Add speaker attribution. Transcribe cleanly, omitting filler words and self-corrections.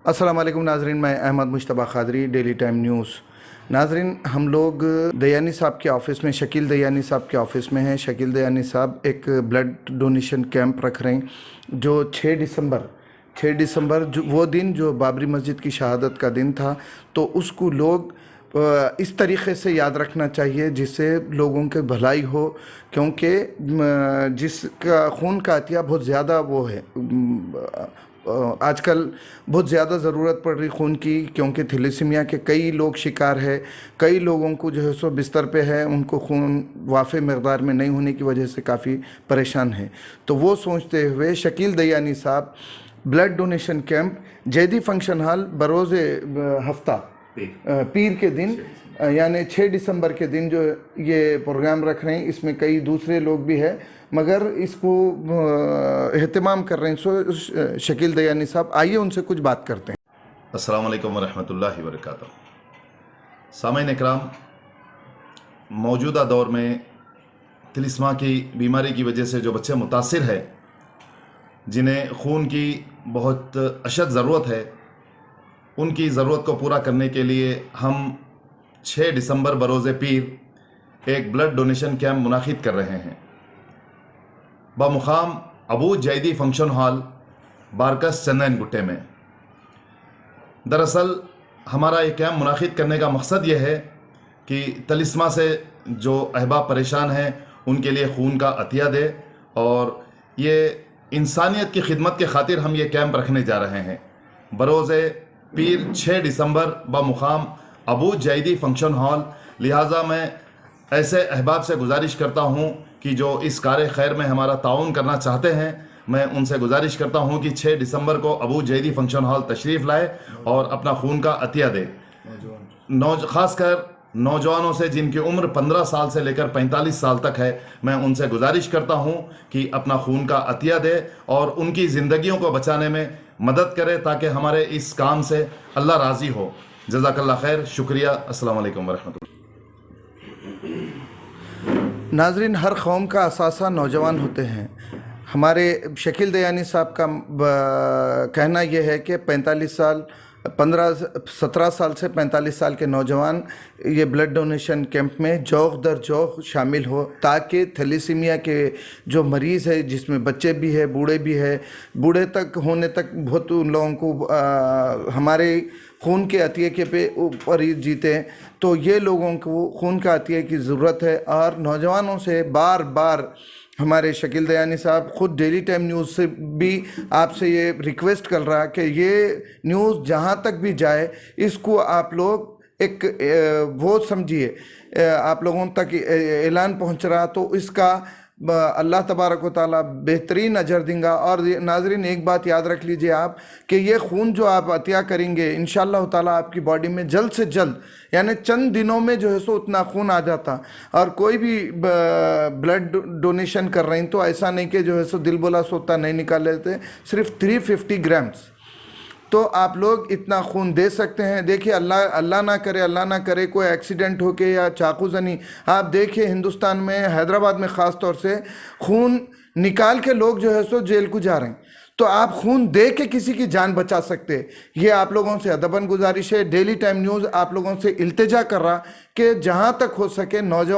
Speaker 1: अस्सलाम वालेकुम नाजरीन, मैं Ahmed Mujtaba Qadri, daily time news. नाजरीन, हम लोग दयानी साहब के ऑफ़िस में, शकील दयानी साहब के ऑफ़िस में हैं। शकील दयानी साहब एक ब्लड डोनेशन कैंप रख रहे हैं जो 6 दिसंबर जो वो दिन जो बाबरी मस्जिद की शहादत का दिन था, तो उसको लोग इस तरीक़े से याद रखना चाहिए जिससे लोगों के भलाई हो, क्योंकि जिसका खून का अतिया बहुत ज़्यादा वो है, आजकल बहुत ज़्यादा ज़रूरत पड़ रही खून की, क्योंकि थैलेसीमिया के कई लोग शिकार है। कई लोगों को जो है सो बिस्तर पे है, उनको खून वाफ़े मकदार में नहीं होने की वजह से काफ़ी परेशान है। तो वो सोचते हुए शकील दयानी साहब blood donation camp Zaidi function hall बरोज़ हफ्ता पीर के दिन यानी 6 दिसंबर के दिन जो ये प्रोग्राम रख रहे हैं, इसमें कई दूसरे लोग भी हैं मगर इसको एहतमाम कर रहे हैं। सो शकील दयानी साहब, आइए उनसे कुछ बात करते हैं।
Speaker 2: अस्सलाम वालेकुम वरहमतुल्लाहि वबरकातुहू। सामईन इकराम, मौजूदा दौर में तिलिस्मा की बीमारी की वजह से जो बच्चे मुतासिर है, जिन्हें खून की बहुत अशद ज़रूरत है, उनकी ज़रूरत को पूरा करने के लिए हम 6 दिसंबर बरोज़ पीर एक ब्लड डोनेशन कैंप मुनाकिद कर रहे हैं बमुकाम अबू जैदी फंक्शन हॉल, बारकस, चंदन गुट्टे में। दरअसल हमारा ये कैंप मुनाकिद करने का मकसद ये है कि तिलिस्मा से जो अहबाब परेशान हैं उनके लिए खून का अतिया दे, और ये इंसानियत की खिदमत के खातिर हम ये कैंप रखने जा रहे हैं बरोज़ पीर 6 दिसंबर बमुकाम अबू जैदी फंक्शन हॉल। लिहाजा मैं ऐसे अहबाब से गुजारिश करता हूँ कि जो इस कार खैर में हमारा ताउन करना चाहते हैं, मैं उनसे गुजारिश करता हूँ कि 6 दिसंबर को अबू जैदी फंक्शन हॉल तशरीफ़ लाए और अपना खून का अतिया दे। ख़ासकर नौजवानों से जिनकी उम्र 15 साल से लेकर 45 साल तक है, मैं उनसे गुजारिश करता हूँ कि अपना खून का अतिया दे और उनकी ज़िंदगियों को बचाने में मदद करे, ताकि हमारे इस काम से अल्लाह राज़ी हो। जज़ाकल्लाह खैर, शुक्रिया। अस्सलाम वालेकुम वरहमतुल्लाह।
Speaker 1: नाजरीन, हर कौम का असासा नौजवान होते हैं। हमारे शकील दयानी साहब का कहना यह है कि 17 साल से 45 साल के नौजवान ये ब्लड डोनेशन कैंप में जौक दर जौक शामिल हो, ताकि थैलेसीमिया के जो मरीज़ है, जिसमें बच्चे भी है, बूढ़े भी है, बूढ़े तक होने तक बहुत उन लोगों को हमारे खून के अतिये के पे ऊपर ही जीते हैं। तो ये लोगों को खून का अतिये की ज़रूरत है। और नौजवानों से बार बार हमारे शकील दयानी साहब खुद डेली टाइम न्यूज़ से भी आपसे ये रिक्वेस्ट कर रहा है कि ये न्यूज़ जहाँ तक भी जाए, इसको आप लोग एक वो समझिए, आप लोगों तक ऐलान पहुँच रहा, तो इसका अल्लाह तबारक व तआला बेहतरीन अजर देंगे। और नाजरीन, एक बात याद रख लीजिए आप कि ये खून जो आप अतिया करेंगे, इंशाअल्लाह ताला आपकी बॉडी में जल्द से जल्द, यानी चंद दिनों में जो है सो उतना खून आ जाता। और कोई भी ब्लड डोनेशन कर रहे हैं तो ऐसा नहीं कि जो है सो दिल बोला सोता नहीं निकाल लेते, सिर्फ 350 ग्राम्स तो आप लोग इतना खून दे सकते हैं। देखिए, अल्लाह ना करे कोई एक्सीडेंट हो के या चाकू जनी, आप देखिए हिंदुस्तान में, हैदराबाद में ख़ास तौर से खून निकाल के लोग जो है सो जेल को जा रहे हैं। तो आप खून दे के किसी की जान बचा सकते हैं। ये आप लोगों से अदबन गुजारिश है। डेली टाइम न्यूज़ आप लोगों से इल्तिजा कर रहा कि जहाँ तक हो सके नौजवान